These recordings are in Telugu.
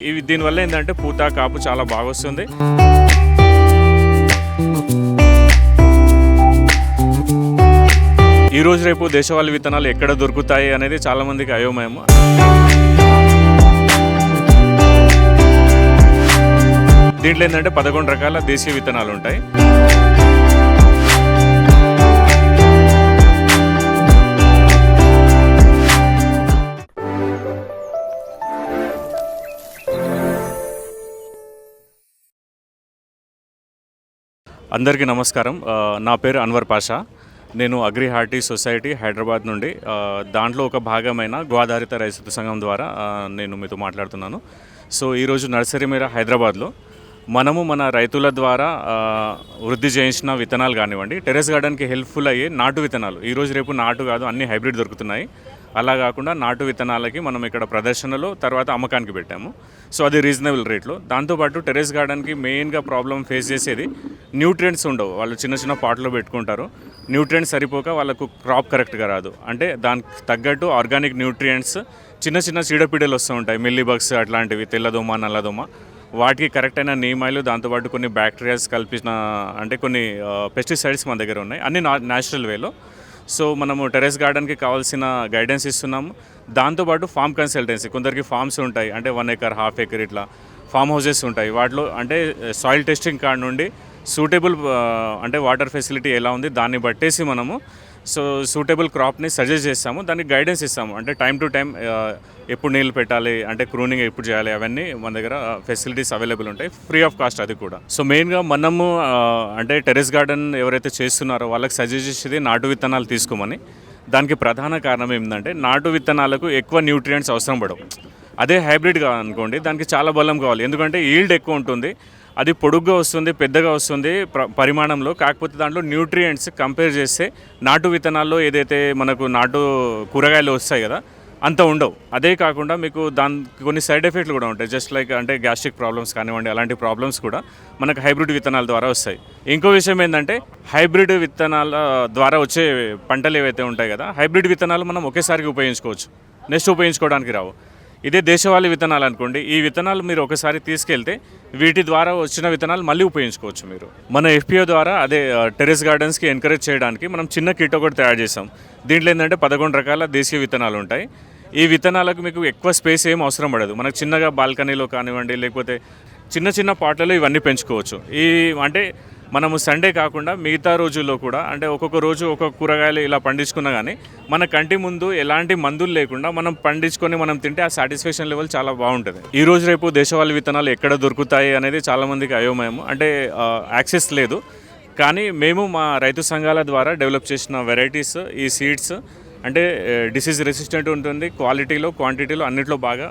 ఇవి దీనివల్ల ఏంటంటే పూత కాపు చాలా బాగా వస్తుంది. ఈ రోజు రేపు దేశవాళీ విత్తనాలు ఎక్కడ దొరుకుతాయి అనేది చాలా మందికి అయోమయం. దీంట్లో ఏంటంటే 11 రకాల దేశీయ విత్తనాలు ఉంటాయి. అందరికీ నమస్కారం. నా పేరు అన్వర్ పాషా. నేను అగ్రి హార్టీ సొసైటీ హైదరాబాద్ నుండి దాంట్లో ఒక భాగమైన గోదావరిత రైతు సంఘం ద్వారా నేను మీతో మాట్లాడుతున్నాను. సో ఈరోజు నర్సరీ మేర హైదరాబాద్లో మనము మన రైతుల ద్వారా వృద్ధి చేయించిన విత్తనాలు కానివ్వండి, టెర్రస్ గార్డెన్కి హెల్ప్ఫుల్ అయ్యే నాటు విత్తనాలు, ఈరోజు రేపు నాటు కాదు అన్ని హైబ్రిడ్ దొరుకుతున్నాయి. అలా కాకుండా నాటు విత్తనాలకి మనం ఇక్కడ ప్రదర్శనలో తర్వాత అమ్మకానికి పెట్టాము. సో అది రీజనబుల్ రేట్లో. దాంతోపాటు టెర్రస్ గార్డెన్కి మెయిన్గా ప్రాబ్లం ఫేస్ చేసేది న్యూట్రియంట్స్ ఉండవు. వాళ్ళు చిన్న చిన్న పాట్లో పెట్టుకుంటారు, న్యూట్రియంట్స్ సరిపోక వాళ్ళకు క్రాప్ కరెక్ట్గా రాదు. అంటే దానికి తగ్గట్టు ఆర్గానిక్ న్యూట్రియంట్స్ చిన్న చిన్న చీడపీడలు వస్తూ ఉంటాయి, మిల్లీబగ్స్ అట్లాంటివి, తెల్లదోమ నల్లదోమ, వాటికి కరెక్ట్ అయిన నియమాలు, దాంతోపాటు కొన్ని బ్యాక్టీరియాస్ కల్పించిన అంటే కొన్ని పెస్టిసైడ్స్ మన దగ్గర ఉన్నాయి, అన్ని న్యాచురల్ వేలో. సో మనము టెర్రస్ గార్డెన్కి కావాల్సిన గైడెన్స్ ఇస్తున్నాము. దాంతోపాటు ఫామ్ కన్సల్టెన్సీ, కొందరికి ఫామ్స్ ఉంటాయి, అంటే 1 ఎకర్ 1/2 ఎకర్ ఇట్లా ఫామ్ హౌసెస్ ఉంటాయి. వాటిలో అంటే సాయిల్ టెస్టింగ్ కార్డ్ నుండి సూటబుల్ అంటే వాటర్ ఫెసిలిటీ ఎలా ఉంది దాన్ని బట్టేసి మనము సూటబుల్ క్రాప్ని సజెస్ట్ చేస్తాము, దానికి గైడెన్స్ ఇస్తాము. అంటే టైం టు టైం ఎప్పుడు నీళ్ళు పెట్టాలి, అంటే క్రూనింగ్ ఎప్పుడు చేయాలి, అవన్నీ మన దగ్గర ఫెసిలిటీస్ అవైలబుల్ ఉంటాయి, ఫ్రీ ఆఫ్ కాస్ట్ అది కూడా. సో మెయిన్గా మనము అంటే టెర్రస్ గార్డెన్ ఎవరైతే చేస్తున్నారో వాళ్ళకి సజెస్ట్ చేసేది నాటు విత్తనాలు తీసుకోమని. దానికి ప్రధాన కారణం ఏంటంటే నాటు విత్తనాలకు ఎక్కువ న్యూట్రియంట్స్ అవసరం పడవు. అదే హైబ్రిడ్గా అనుకోండి, దానికి చాలా బలం కావాలి, ఎందుకంటే ఈల్డ్ ఎక్కువ ఉంటుంది, అది పొడుగ్గా వస్తుంది, పెద్దగా వస్తుంది పరిమాణంలో. కాకపోతే దాంట్లో న్యూట్రియంట్స్ కంపేర్ చేస్తే నాటు విత్తనాల్లో ఏదైతే మనకు నాటు కూరగాయలు వస్తాయి కదా అంత ఉండవు. అదే కాకుండా మీకు దానికి కొన్ని సైడ్ ఎఫెక్ట్లు కూడా ఉంటాయి, జస్ట్ లైక్ అంటే గ్యాస్ట్రిక్ ప్రాబ్లమ్స్ కానివ్వండి, అలాంటి ప్రాబ్లమ్స్ కూడా మనకు హైబ్రిడ్ విత్తనాల ద్వారా వస్తాయి. ఇంకో విషయం ఏంటంటే హైబ్రిడ్ విత్తనాల ద్వారా వచ్చే పంటలు ఏవైతే ఉంటాయి కదా, హైబ్రిడ్ విత్తనాలు మనం ఒకేసారికి ఉపయోగించుకోవచ్చు, నెక్స్ట్ ఉపయోగించుకోవడానికి రావు. ఇదే దేశవాళీ విత్తనాలు అనుకోండి, ఈ విత్తనాలు మీరు ఒకసారి తీసుకెళ్తే వీటి ద్వారా వచ్చిన విత్తనాలు మళ్ళీ ఉపయోగించుకోవచ్చు మీరు. మన ఎఫ్పిఓ ద్వారా అదే టెర్రస్ గార్డెన్స్కి ఎంకరేజ్ చేయడానికి మనం చిన్న కిట్ ఒకటి తయారు చేసాం. దీంట్లో ఏంటంటే 11 రకాల దేశీయ విత్తనాలు ఉంటాయి. ఈ విత్తనాలకు మీకు ఎక్కువ స్పేస్ ఏం అవసరం పడదు. మనకు చిన్నగా బాల్కనీలో కానివ్వండి, లేకపోతే చిన్న చిన్న పాట్లలో ఇవన్నీ పెంచుకోవచ్చు. ఈ అంటే మనము సండే కాకుండా మిగతా రోజుల్లో కూడా, అంటే ఒక్కొక్క రోజు ఒక్కొక్క కూరగాయలు ఇలా పండించుకున్నా కానీ మన కంటి ముందు ఎలాంటి మందులు లేకుండా మనం పండించుకొని మనం తింటే ఆ సాటిస్ఫాక్షన్ లెవెల్ చాలా బాగుంటుంది. ఈ రోజు రేపు దేశవాళీ విత్తనాలు ఎక్కడ దొరుకుతాయి అనేది చాలామందికి అయోమయం, అంటే యాక్సెస్ లేదు. కానీ మేము మా రైతు సంఘాల ద్వారా డెవలప్ చేసిన వెరైటీస్, ఈ సీడ్స్ అంటే డిసీజ్ రెసిస్టెంట్ ఉంటుంది, క్వాలిటీలో క్వాంటిటీలో అన్నిట్లో బాగా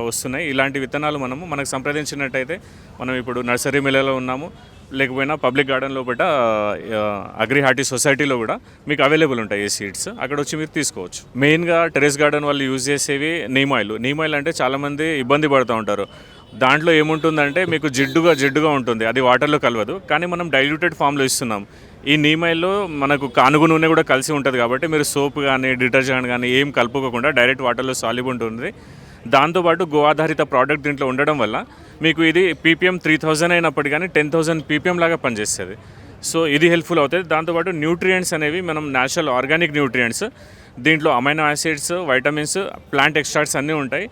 వస్తున్నాయి. ఇలాంటి విత్తనాలు మనకు సంప్రదించినట్టయితే మనం ఇప్పుడు నర్సరీ మేళలో ఉన్నాము, లేకపోయినా పబ్లిక్ గార్డెన్లో బట్ట అగ్రి హార్టీ సొసైటీలో కూడా మీకు అవైలబుల్ ఉంటాయి ఈ సీడ్స్, అక్కడ వచ్చి మీరు తీసుకోవచ్చు. మెయిన్గా టెర్రస్ గార్డెన్ వాళ్ళు యూజ్ చేసేవి నీమ్ ఆయిల్ అంటే చాలామంది ఇబ్బంది పడుతూ ఉంటారు. దాంట్లో ఏముంటుందంటే మీకు జిడ్డుగా ఉంటుంది, అది వాటర్లో కలవదు, కానీ మనం డైల్యూటెడ్ ఫామ్లో ఇస్తున్నాం. ఈ నీమ్ ఆయిల్లో మనకు కానుగు నూనె కూడా కలిసి ఉంటుంది, కాబట్టి మీరు సోప్ కానీ డిటర్జెంట్ కానీ ఏం కలుపుకోకుండా డైరెక్ట్ వాటర్లో సాల్యుబుల్ ఉంటుంది. దాంతోపాటు గో ఆధారిత ప్రోడక్ట్ దీంట్లో ఉండడం వల్ల మీకు ఇది పీపీఎం 3000 అయినప్పటికీ కానీ 10,000 పీపీఎం లాగా పనిచేస్తుంది. సో ఇది హెల్ప్ఫుల్ అవుతుంది. దాంతోపాటు న్యూట్రియంట్స్ అనేవి మనం న్యాచురల్ ఆర్గానిక్ న్యూట్రియంట్స్, దీంట్లో amino acids, vitamins, plant extracts అన్నీ ఉంటాయి,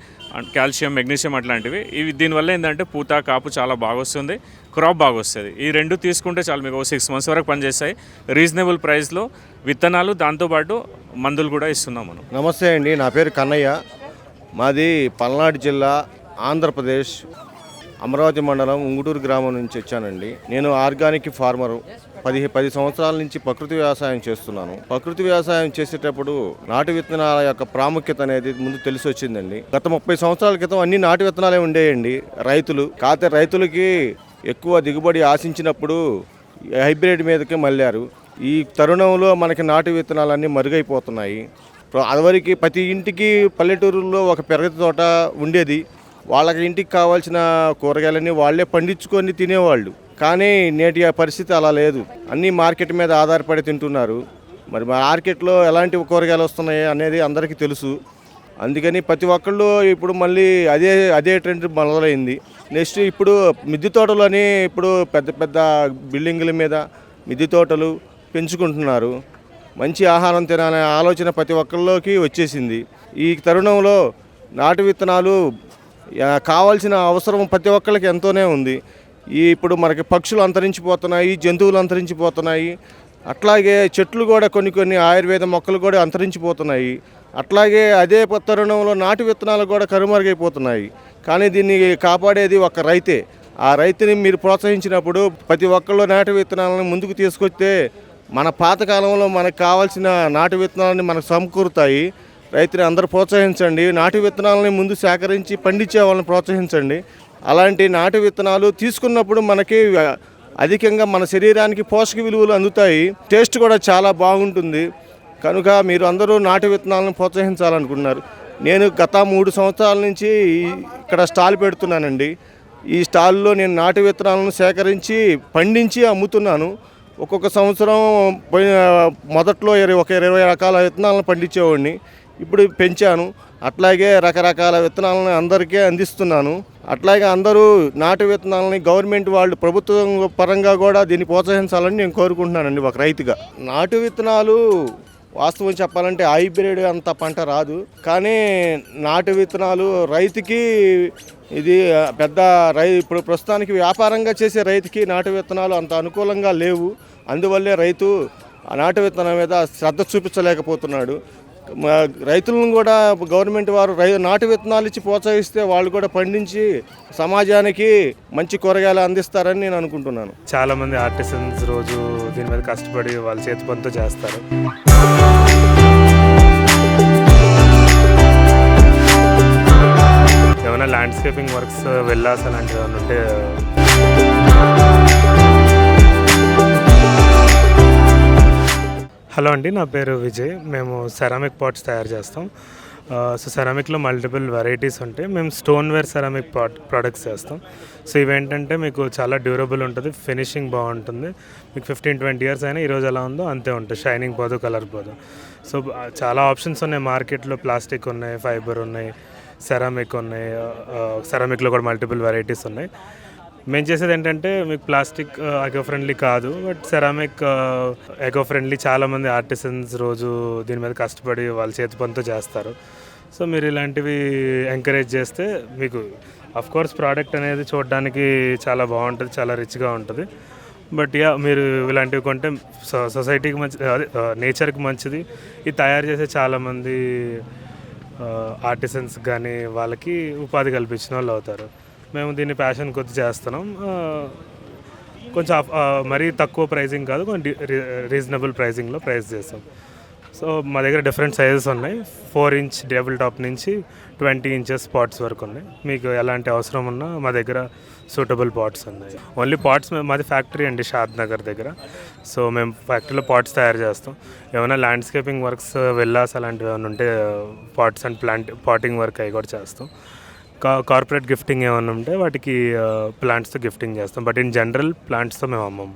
కాల్షియం, మెగ్నీషియం అట్లాంటివి. ఇవి దీనివల్ల ఏంటంటే పూత కాపు చాలా బాగా వస్తుంది, క్రాప్ బాగా వస్తుంది. ఈ రెండు తీసుకుంటే చాలు, మీకు 6 months వరకు పనిచేస్తాయి. రీజనబుల్ ప్రైస్లో విత్తనాలు, దాంతోపాటు మందులు కూడా ఇస్తున్నాం మనం. నమస్తే అండి, నా పేరు కన్నయ్య. మాది పల్నాడు జిల్లా, ఆంధ్రప్రదేశ్, అమరావతి మండలం, ఉంగుటూరు గ్రామం నుంచి వచ్చానండి. నేను ఆర్గానిక్ ఫార్మరు. 10 సంవత్సరాల నుంచి ప్రకృతి వ్యవసాయం చేస్తున్నాను. ప్రకృతి వ్యవసాయం చేసేటప్పుడు నాటు విత్తనాల యొక్క ప్రాముఖ్యత అనేది ముందు తెలిసి వచ్చిందండి. గత 30 సంవత్సరాల క్రితం అన్ని నాటు విత్తనాలే ఉండేయండి కాకపోతే రైతులకి ఎక్కువ దిగుబడి ఆశించినప్పుడు హైబ్రిడ్ మీదకి మళ్ళారు. ఈ తరుణంలో మనకి నాటు విత్తనాలన్నీ మరుగైపోతున్నాయి. అదివరకు ప్రతి ఇంటికి పల్లెటూరులో ఒక పెరగతి తోట ఉండేది. వాళ్ళకి ఇంటికి కావాల్సిన కూరగాయలన్నీ వాళ్ళే పండించుకొని తినేవాళ్ళు. కానీ నేటి పరిస్థితి అలా లేదు, అన్నీ మార్కెట్ మీద ఆధారపడి తింటున్నారు. మరి మార్కెట్లో ఎలాంటి కూరగాయలు వస్తున్నాయి అనేది అందరికీ తెలుసు. అందుకని ప్రతి ఒక్కళ్ళు ఇప్పుడు మళ్ళీ అదే అదే ట్రెండ్ మొదలైంది. నెక్స్ట్ ఇప్పుడు మిద్దె తోటలని ఇప్పుడు పెద్ద పెద్ద బిల్డింగుల మీద మిద్దె తోటలు పెంచుకుంటున్నారు. మంచి ఆహారం తినాలనే ఆలోచన ప్రతి ఒక్కళ్ళలోకి వచ్చేసింది. ఈ తరుణంలో నాటు విత్తనాలు కావాల్సిన అవసరం ప్రతి ఒక్కళ్ళకి ఎంతోనే ఉంది. ఇప్పుడు మనకి పక్షులు అంతరించిపోతున్నాయి, జంతువులు అంతరించిపోతున్నాయి. అట్లాగే చెట్లు కూడా కొన్ని కొన్ని ఆయుర్వేద మొక్కలు కూడా అంతరించిపోతున్నాయి. అట్లాగే అదే తరుణంలో నాటు విత్తనాలు కూడా కనుమరుగైపోతున్నాయి. కానీ దీన్ని కాపాడేది ఒక రైతే. ఆ రైతుని మీరు ప్రోత్సహించినప్పుడు ప్రతి ఒక్కళ్ళు నాటు విత్తనాలను ముందుకు తీసుకొస్తే మన పాతకాలంలో మనకు కావాల్సిన నాటు విత్తనాలని మనకు సమకూరుతాయి. రైతుని అందరూ ప్రోత్సహించండి. నాటు విత్తనాలని ముందు సేకరించి పండించే వాళ్ళని ప్రోత్సహించండి. అలాంటి నాటు విత్తనాలు తీసుకున్నప్పుడు మనకి అధికంగా మన శరీరానికి పోషక విలువలు అందుతాయి. టేస్ట్ కూడా చాలా బాగుంటుంది. కనుక మీరు అందరూ నాటు విత్తనాలను ప్రోత్సహించాలనుకుంటున్నారు. నేను గత 3 సంవత్సరాల నుంచి ఇక్కడ స్టాల్ పెడుతున్నానండి. ఈ స్టాల్లో నేను నాటు విత్తనాలను సేకరించి పండించి అమ్ముతున్నాను. ఒక్కొక్క సంవత్సరం మొదట్లో ఒక 20 రకాల విత్తనాలను పండించేవాడిని. ఇప్పుడు పెంచాను. అట్లాగే రకరకాల విత్తనాలను అందరికీ అందిస్తున్నాను. అట్లాగే అందరూ నాటు విత్తనాలని గవర్నమెంట్ వాళ్ళు ప్రభుత్వం పరంగా కూడా దీన్ని ప్రోత్సహించాలని నేను కోరుకుంటున్నానండి ఒక రైతుగా. నాటు విత్తనాలు వాస్తవం చెప్పాలంటే హైబ్రిడ్ అంత పంట రాదు. కానీ నాటు విత్తనాలు రైతుకి ఇది పెద్ద ఇప్పుడు ప్రస్తుతానికి వ్యాపారంగా చేసే రైతుకి నాటు విత్తనాలు అంత అనుకూలంగా లేవు. అందువల్లే రైతు ఆ నాటు విత్తనం మీద శ్రద్ధ చూపించలేకపోతున్నాడు. రైతులను కూడా గవర్నమెంట్ వారు నాటు విత్తనాలు ఇచ్చి ప్రోత్సహిస్తే వాళ్ళు కూడా పండించి సమాజానికి మంచి కూరగాయలు అందిస్తారని నేను అనుకుంటున్నాను. చాలామంది ఆర్టిసన్స్ రోజు దీని మీద కష్టపడి వాళ్ళ చేతి పనితో చేస్తారు. ఏమైనా ల్యాండ్స్కేపింగ్ వర్క్స్ వెళ్ళాల్సి అలాంటివి ఏమైనా ఉంటే హలో అండి, నా పేరు విజయ్. మేము సెరామిక్ పాట్స్ తయారు చేస్తాం. సో సెరామిక్లో మల్టిపుల్ వెరైటీస్ ఉంటాయి. మేము స్టోన్వేర్ సెరామిక్ ప్రోడక్ట్స్ చేస్తాం. సో ఇవేంటంటే మీకు చాలా డ్యూరబుల్ ఉంటుంది, ఫినిషింగ్ బాగుంటుంది. మీకు 15-20 ఇయర్స్ అయినా ఈరోజు ఎలా ఉందో అంతే ఉంటుంది, షైనింగ్ పోదు, కలర్ పోదు. సో చాలా ఆప్షన్స్ ఉన్నాయి మార్కెట్లో. ప్లాస్టిక్ ఉన్నాయి, ఫైబర్ ఉన్నాయి, సెరామిక్ ఉన్నాయి. సెరామిక్లో కూడా మల్టిపుల్ వెరైటీస్ ఉన్నాయి. మేము చేసేది ఏంటంటే మీకు ప్లాస్టిక్ ఎకో ఫ్రెండ్లీ కాదు, బట్ సెరామిక్ ఎకో ఫ్రెండ్లీ. చాలామంది ఆర్టిసన్స్ రోజు దీని మీద కష్టపడి వాళ్ళ చేతి పనితో చేస్తారు. సో మీరు ఇలాంటివి ఎంకరేజ్ చేస్తే మీకు కోర్స్ ప్రోడక్ట్ అనేది చూడడానికి చాలా బాగుంటుంది, చాలా రిచ్గా ఉంటుంది. బట్ మీరు ఇలాంటివి కొంటే సొసైటీకి మంచిది, నేచర్కి మంచిది. ఇది తయారు చేసే చాలామంది ఆర్టిసన్స్ కానీ వాళ్ళకి ఉపాధి కల్పించిన వాళ్ళు అవుతారు. మేము దీన్ని ప్యాషన్ కొద్ది చేస్తున్నాం. కొంచెం మరీ తక్కువ ప్రైజింగ్ కాదు, కొంచెం రీజనబుల్ ప్రైజింగ్లో ప్రైస్ చేస్తాం. సో మా దగ్గర డిఫరెంట్ సైజెస్ ఉన్నాయి. 4 ఇంచ్ టేబుల్ టాప్ నుంచి 20 ఇంచెస్ పాట్స్ వరకు ఉన్నాయి. మీకు ఎలాంటి అవసరం ఉన్నా మా దగ్గర సూటబుల్ పాట్స్ ఉన్నాయి. ఓన్లీ పాట్స్ మాది ఫ్యాక్టరీ అండి, షాద్ నగర్ దగ్గర. సో మేము ఫ్యాక్టరీలో పాట్స్ తయారు చేస్తాం. ఏమైనా ల్యాండ్స్కేపింగ్ వర్క్స్ వెళ్ళాల్సి అలాంటివి ఏమైనా ఉంటే పాట్స్ అండ్ పాటింగ్ వర్క్ అవి కూడా చేస్తాం. కార్పొరేట్ గిఫ్టింగ్ ఏమైనా ఉంటే వాటికి ప్లాంట్స్తో గిఫ్టింగ్ చేస్తాం. బట్ ఇన్ జనరల్ ప్లాంట్స్తో మేము అమ్మము.